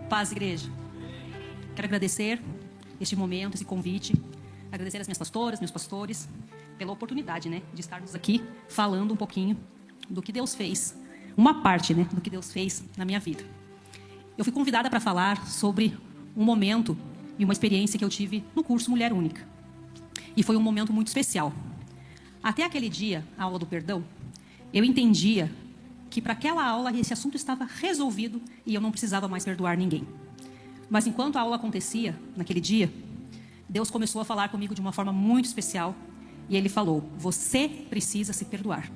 Paz, igreja. Quero agradecer este momento, esse convite. Agradecer às minhas pastoras, meus pastores, pela oportunidade, de estarmos aqui falando um pouquinho do que Deus fez. Uma parte, do que Deus fez na minha vida. Eu fui convidada para falar sobre um momento e uma experiência que eu tive no curso Mulher Única. E foi um momento muito especial. Até aquele dia, a aula do perdão, eu entendia que para aquela aula esse assunto estava resolvido e eu não precisava mais perdoar ninguém. Mas enquanto a aula acontecia, naquele dia, Deus começou a falar comigo de uma forma muito especial e Ele falou: você precisa se perdoar.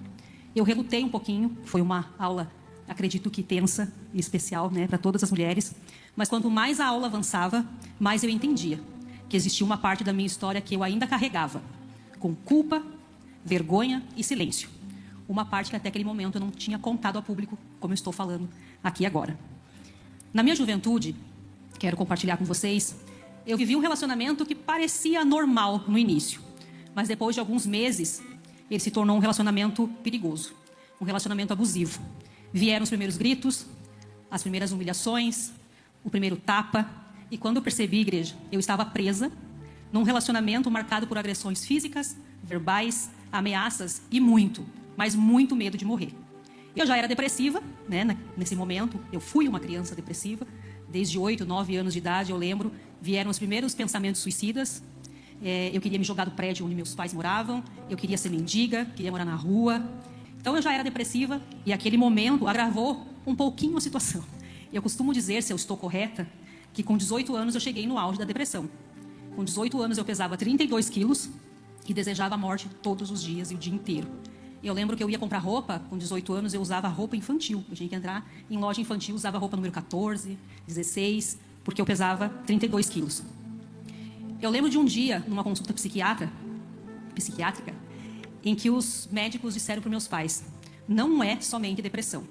Eu relutei um pouquinho, foi uma aula, acredito que tensa e especial, para todas as mulheres, mas quanto mais a aula avançava, mais eu entendia que existia uma parte da minha história que eu ainda carregava, com culpa, vergonha e silêncio. Uma parte que até aquele momento eu não tinha contado a público, como eu estou falando aqui agora. Na minha juventude, quero compartilhar com vocês, eu vivi um relacionamento que parecia normal no início, mas depois de alguns meses, ele se tornou um relacionamento perigoso, um relacionamento abusivo. Vieram os primeiros gritos, as primeiras humilhações, o primeiro tapa, e quando eu percebi, igreja, eu estava presa num relacionamento marcado por agressões físicas, verbais, ameaças e muito, mas muito medo de morrer. Eu já era depressiva, nesse momento, eu fui uma criança depressiva, desde 8, 9 anos de idade, eu lembro, vieram os primeiros pensamentos suicidas. Eu queria me jogar do prédio onde meus pais moravam, eu queria ser mendiga, queria morar na rua. Então eu já era depressiva e aquele momento agravou um pouquinho a situação. Eu costumo dizer, se eu estou correta, que com 18 anos eu cheguei no auge da depressão. Com 18 anos eu pesava 32 quilos e desejava a morte todos os dias e o dia inteiro. Eu lembro que eu ia comprar roupa, com 18 anos eu usava roupa infantil. Eu tinha que entrar em loja infantil, usava roupa número 14, 16, porque eu pesava 32 quilos. Eu lembro de um dia, numa consulta psiquiátrica, em que os médicos disseram para meus pais: não é somente depressão.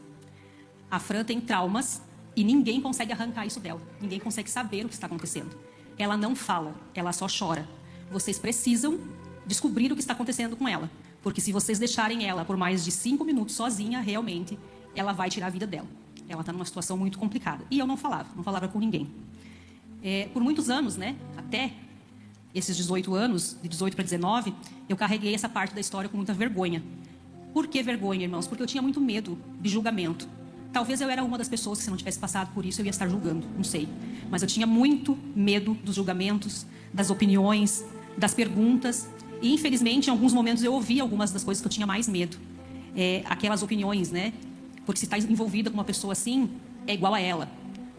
A Fran tem traumas e ninguém consegue arrancar isso dela. Ninguém consegue saber o que está acontecendo. Ela não fala, ela só chora. Vocês precisam descobrir o que está acontecendo com ela. Porque se vocês deixarem ela por mais de 5 minutos sozinha, realmente, ela vai tirar a vida dela. Ela está numa situação muito complicada. E eu não falava com ninguém. Por muitos anos, até esses 18 anos, de 18 para 19, eu carreguei essa parte da história com muita vergonha. Por que vergonha, irmãos? Porque eu tinha muito medo de julgamento. Talvez eu era uma das pessoas que, se não tivesse passado por isso, eu ia estar julgando, não sei. Mas eu tinha muito medo dos julgamentos, das opiniões, das perguntas. E, infelizmente, em alguns momentos eu ouvi algumas das coisas que eu tinha mais medo. Aquelas opiniões, Porque se está envolvida com uma pessoa assim, é igual a ela.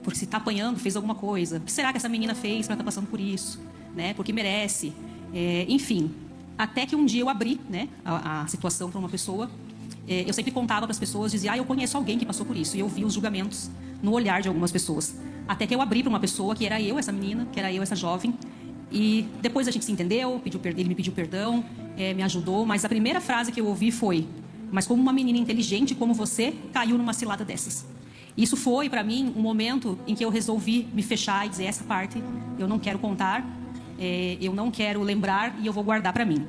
Porque se está apanhando, fez alguma coisa. O que será que essa menina fez para estar passando por isso? Porque merece. Enfim, até que um dia eu abri a situação para uma pessoa. Eu sempre contava para as pessoas, dizia: eu conheço alguém que passou por isso. E eu vi os julgamentos no olhar de algumas pessoas. Até que eu abri para uma pessoa, que era eu, essa menina, que era eu, essa jovem. E depois a gente se entendeu, ele me pediu perdão, me ajudou. Mas a primeira frase que eu ouvi foi: mas como uma menina inteligente como você caiu numa cilada dessas? Isso foi para mim um momento em que eu resolvi me fechar e dizer: essa parte eu não quero contar, eu não quero lembrar e eu vou guardar para mim.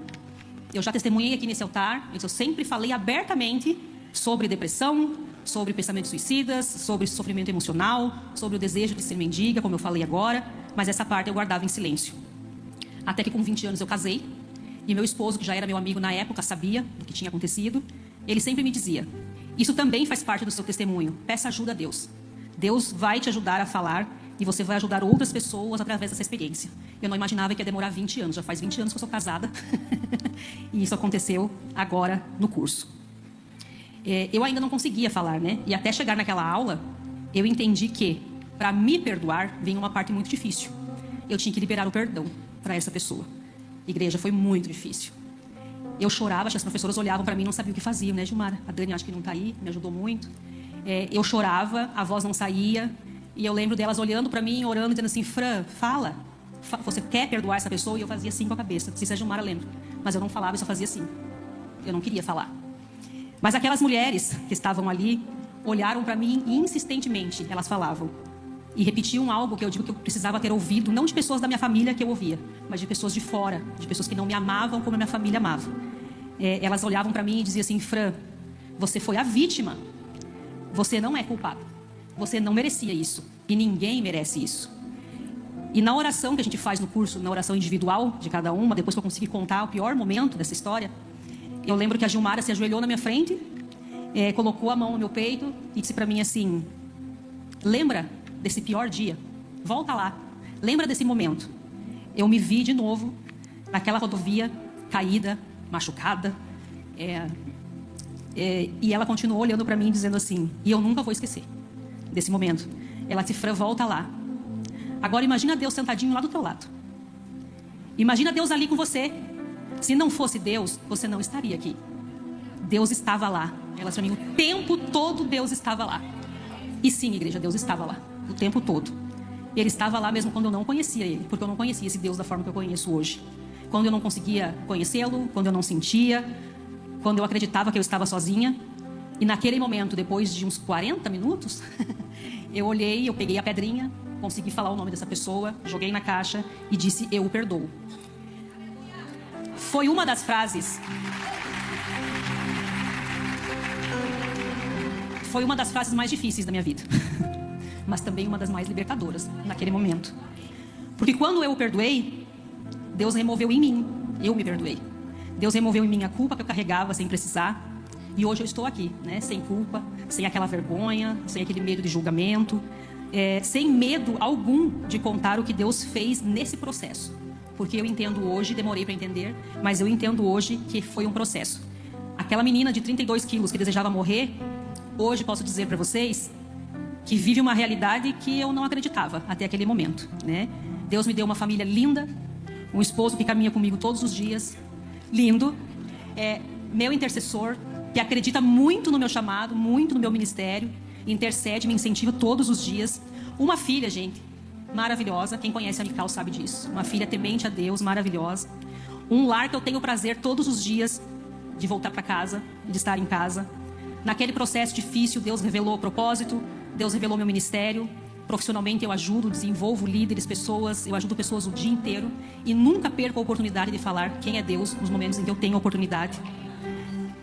Eu já testemunhei aqui nesse altar, eu sempre falei abertamente sobre depressão, sobre pensamentos suicidas, sobre sofrimento emocional, sobre o desejo de ser mendiga, como eu falei agora, mas essa parte eu guardava em silêncio. Até que com 20 anos eu casei, e meu esposo, que já era meu amigo na época, sabia do que tinha acontecido. Ele sempre me dizia: isso também faz parte do seu testemunho, peça ajuda a Deus. Deus vai te ajudar a falar e você vai ajudar outras pessoas através dessa experiência. Eu não imaginava que ia demorar 20 anos, já faz 20 anos que eu sou casada. E isso aconteceu agora no curso. Eu ainda não conseguia falar, E até chegar naquela aula, eu entendi que, para me perdoar, vinha uma parte muito difícil. Eu tinha que liberar o perdão para essa pessoa. Igreja, foi muito difícil. Eu chorava, acho que as professoras olhavam para mim e não sabiam o que faziam, Gilmara? A Dani, acho que não está aí, me ajudou muito. Eu chorava, a voz não saía. E eu lembro delas olhando para mim, orando, dizendo assim: Fran, fala. Você quer perdoar essa pessoa? E eu fazia assim com a cabeça. Não sei se a Gilmara lembra. Mas eu não falava, eu só fazia assim. Eu não queria falar. Mas aquelas mulheres que estavam ali olharam para mim e insistentemente elas falavam. E repetiam algo que eu digo que eu precisava ter ouvido, não de pessoas da minha família que eu ouvia, mas de pessoas de fora, de pessoas que não me amavam como a minha família amava. Elas olhavam para mim e diziam assim: Fran, você foi a vítima. Você não é culpada. Você não merecia isso. E ninguém merece isso. E na oração que a gente faz no curso, na oração individual de cada uma, depois que eu consegui contar o pior momento dessa história, eu lembro que a Gilmara se ajoelhou na minha frente, colocou a mão no meu peito e disse para mim assim: lembra desse pior dia? Volta lá. Lembra desse momento? Eu me vi de novo naquela rodovia, caída, machucada. E ela continuou olhando para mim dizendo assim, e eu nunca vou esquecer desse momento. Ela disse: Fran, volta lá. Agora imagina Deus sentadinho lá do teu lado. Imagina Deus ali com você. Se não fosse Deus, você não estaria aqui. Deus estava lá. Ela disse para mim: o tempo todo Deus estava lá. E sim, igreja, Deus estava lá o tempo todo. Ele estava lá mesmo quando eu não conhecia Ele, porque eu não conhecia esse Deus da forma que eu conheço hoje. Quando eu não conseguia conhecê-lo, quando eu não sentia, quando eu acreditava que eu estava sozinha. E naquele momento, depois de uns 40 minutos, eu olhei, eu peguei a pedrinha, consegui falar o nome dessa pessoa, joguei na caixa e disse: eu o perdoo. Foi uma das frases... Foi uma das frases mais difíceis da minha vida. Mas também uma das mais libertadoras naquele momento. Porque quando eu o perdoei, Deus removeu em mim, eu me perdoei. Deus removeu em mim a culpa que eu carregava sem precisar. E hoje eu estou aqui, né? Sem culpa, sem aquela vergonha, sem aquele medo de julgamento, sem medo algum de contar o que Deus fez nesse processo. Porque eu entendo hoje, demorei para entender, mas eu entendo hoje que foi um processo. Aquela menina de 32 quilos que desejava morrer, hoje posso dizer para vocês que vive uma realidade que eu não acreditava até aquele momento, né? Deus me deu uma família linda, um esposo que caminha comigo todos os dias, lindo, meu intercessor, que acredita muito no meu chamado, muito no meu ministério, intercede, me incentiva todos os dias. Uma filha, gente, maravilhosa, quem conhece a Mical sabe disso, uma filha temente a Deus, maravilhosa. Um lar que eu tenho o prazer todos os dias de voltar para casa, de estar em casa. Naquele processo difícil, Deus revelou o propósito, Deus revelou meu ministério. Profissionalmente eu ajudo, desenvolvo líderes, pessoas, eu ajudo pessoas o dia inteiro e nunca perco a oportunidade de falar quem é Deus nos momentos em que eu tenho a oportunidade.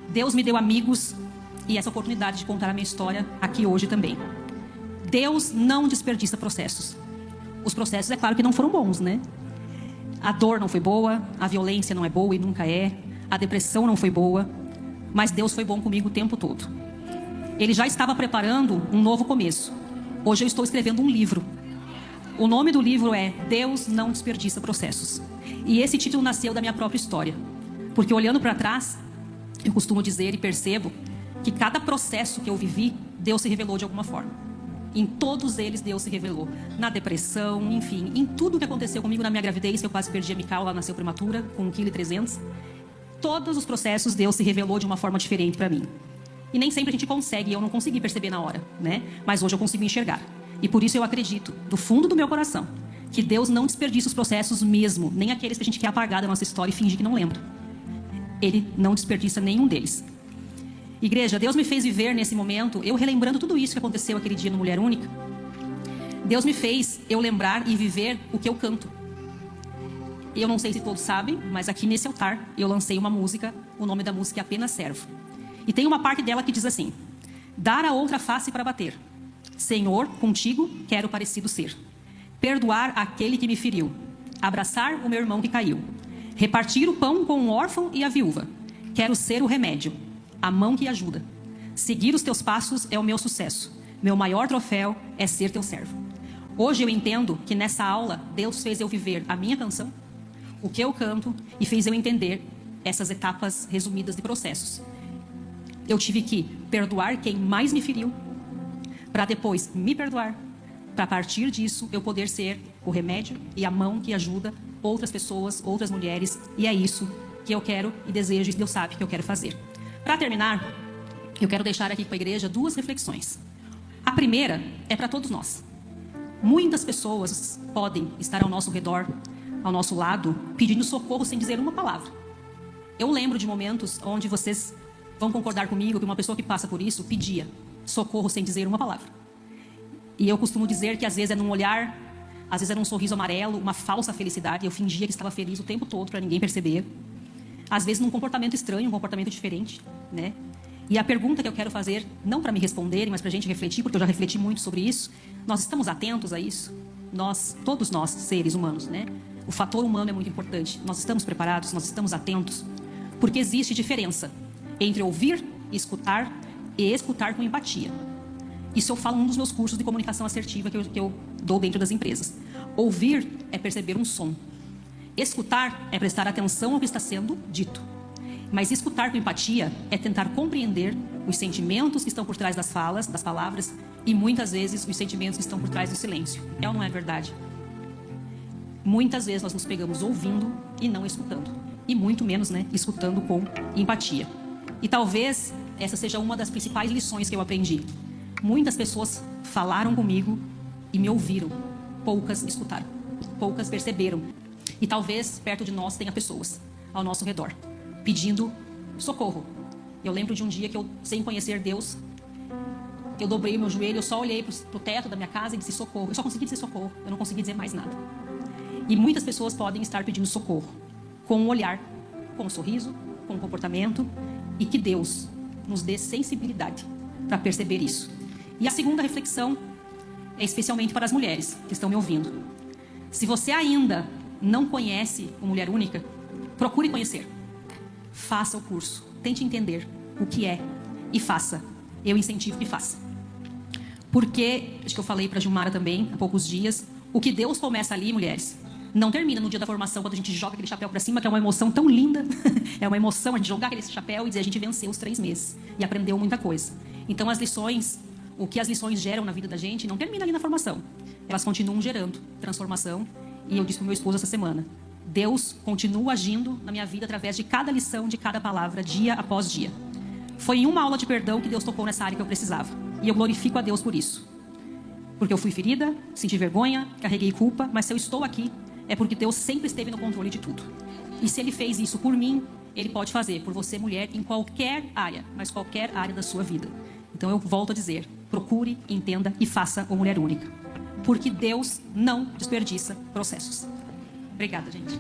Deus me deu amigos e essa oportunidade de contar a minha história aqui hoje também. Deus não desperdiça processos. Os processos, é claro que não foram bons, né? A dor não foi boa, a violência não é boa e nunca é, a depressão não foi boa, mas Deus foi bom comigo o tempo todo. Ele já estava preparando um novo começo. Hoje eu estou escrevendo um livro. O nome do livro é Deus não desperdiça processos. E esse título nasceu da minha própria história. Porque olhando para trás, eu costumo dizer e percebo que cada processo que eu vivi, Deus se revelou de alguma forma. Em todos eles Deus se revelou. Na depressão, enfim, em tudo que aconteceu comigo na minha gravidez, que eu quase perdi a Mical, ela nasceu prematura, com 1,3 kg. Todos os processos Deus se revelou de uma forma diferente para mim. E nem sempre a gente consegue, e eu não consegui perceber na hora, né? Mas hoje eu consigo enxergar. E por isso eu acredito, do fundo do meu coração, que Deus não desperdiça os processos mesmo, nem aqueles que a gente quer apagar da nossa história e fingir que não lembra. Ele não desperdiça nenhum deles. Igreja, Deus me fez viver nesse momento, eu relembrando tudo isso que aconteceu aquele dia no Mulher Única. Deus me fez eu lembrar e viver o que eu canto. Eu não sei se todos sabem, mas aqui nesse altar eu lancei uma música, o nome da música é Apenas Servo. E tem uma parte dela que diz assim: dar a outra face para bater. Senhor, contigo quero parecido ser. Perdoar aquele que me feriu. Abraçar o meu irmão que caiu. Repartir o pão com o órfão e a viúva. Quero ser o remédio, a mão que ajuda. Seguir os teus passos é o meu sucesso. Meu maior troféu é ser teu servo. Hoje eu entendo que nessa aula Deus fez eu viver a minha canção, o que eu canto, e fez eu entender essas etapas resumidas de processos. Eu tive que perdoar quem mais me feriu, para depois me perdoar, para a partir disso eu poder ser o remédio e a mão que ajuda outras pessoas, outras mulheres, e é isso que eu quero e desejo, e Deus sabe que eu quero fazer. Para terminar, eu quero deixar aqui com a igreja 2 reflexões. A primeira é para todos nós. Muitas pessoas podem estar ao nosso redor, ao nosso lado, pedindo socorro sem dizer uma palavra. Eu lembro de momentos onde vocês vão concordar comigo que uma pessoa que passa por isso pedia socorro sem dizer uma palavra. E eu costumo dizer que às vezes é num olhar, às vezes é num sorriso amarelo, uma falsa felicidade. Eu fingia que estava feliz o tempo todo para ninguém perceber. Às vezes num comportamento estranho, um comportamento diferente, né? E a pergunta que eu quero fazer, não para me responderem, mas para a gente refletir, porque eu já refleti muito sobre isso, nós estamos atentos a isso? Nós, todos nós, seres humanos, né? O fator humano é muito importante. Nós estamos preparados, nós estamos atentos, porque existe diferença entre ouvir e escutar com empatia. Isso eu falo num dos meus cursos de comunicação assertiva que eu dou dentro das empresas. Ouvir é perceber um som. Escutar é prestar atenção ao que está sendo dito. Mas escutar com empatia é tentar compreender os sentimentos que estão por trás das falas, das palavras, e muitas vezes os sentimentos que estão por trás do silêncio. É ou não é verdade? Muitas vezes nós nos pegamos ouvindo e não escutando. E muito menos, né, escutando com empatia. E talvez essa seja uma das principais lições que eu aprendi. Muitas pessoas falaram comigo e me ouviram. Poucas escutaram. Poucas perceberam. E talvez perto de nós tenha pessoas ao nosso redor pedindo socorro. Eu lembro de um dia que eu, sem conhecer Deus, eu dobrei o meu joelho, eu só olhei para o teto da minha casa e disse socorro. Eu só consegui dizer socorro, eu não consegui dizer mais nada. E muitas pessoas podem estar pedindo socorro com um olhar, com um sorriso, com um comportamento, e que Deus nos dê sensibilidade para perceber isso. E a segunda reflexão é especialmente para as mulheres que estão me ouvindo. Se você ainda não conhece o Mulher Única, procure conhecer. Faça o curso, tente entender o que é e faça. Eu incentivo que faça. Porque, acho que eu falei para a Gilmara também há poucos dias, o que Deus começa ali, mulheres, não termina no dia da formação, quando a gente joga aquele chapéu para cima, que é uma emoção tão linda. É uma emoção a gente jogar aquele chapéu e dizer a gente venceu os 3 meses e aprendeu muita coisa. Então as lições, o que as lições geram na vida da gente não termina ali na formação. Elas continuam gerando transformação. E eu disse para o meu esposo essa semana, Deus continua agindo na minha vida através de cada lição, de cada palavra, dia após dia. Foi em uma aula de perdão que Deus tocou nessa área que eu precisava. E eu glorifico a Deus por isso. Porque eu fui ferida, senti vergonha, carreguei culpa, mas se eu estou aqui, é porque Deus sempre esteve no controle de tudo. E se Ele fez isso por mim, Ele pode fazer por você, mulher, em qualquer área, mas qualquer área da sua vida. Então eu volto a dizer, procure, entenda e faça o Mulher Única. Porque Deus não desperdiça processos. Obrigada, gente.